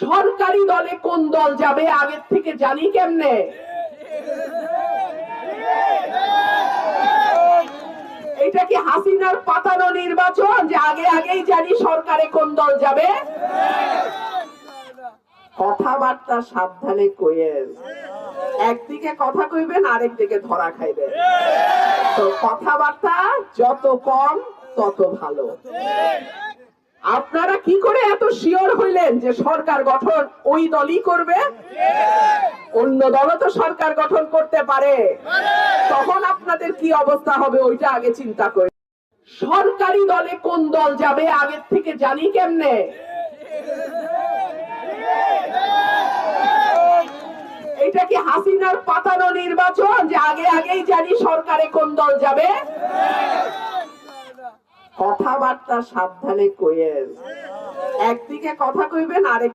সরকারি দলে কোন দল যাবে আগের থেকে জানি কেমনে? এটা কি হাসিনার পাতানো নির্বাচন যে আগে আগেই জানি সরকারে কোন দল যাবে? কথাবার্তা সাবধানে কইেন, একদিকে কথা কইবেন আরেকদিকে ধরা খাইবেন। তো কথাবার্তা যত কম তত ভালো। আপনারা কি করে এত শিওর হইলেন যে সরকার গঠন ওই দলই করবে? অন্য দলও তো সরকার গঠন করতে পারে, তখন আপনাদের কি অবস্থা হবে ওইটা আগে চিন্তা করে। সরকারি দলে কোন দল যাবে আগের থেকে জানি কেমনে? এটা কি হাসিনার পাতানো নির্বাচন যে আগে আগেই জানি সরকারে কোন দল যাবে? কথাবার্তা সাবধানে কইেন, একদিকে কথা কইবেন আরেক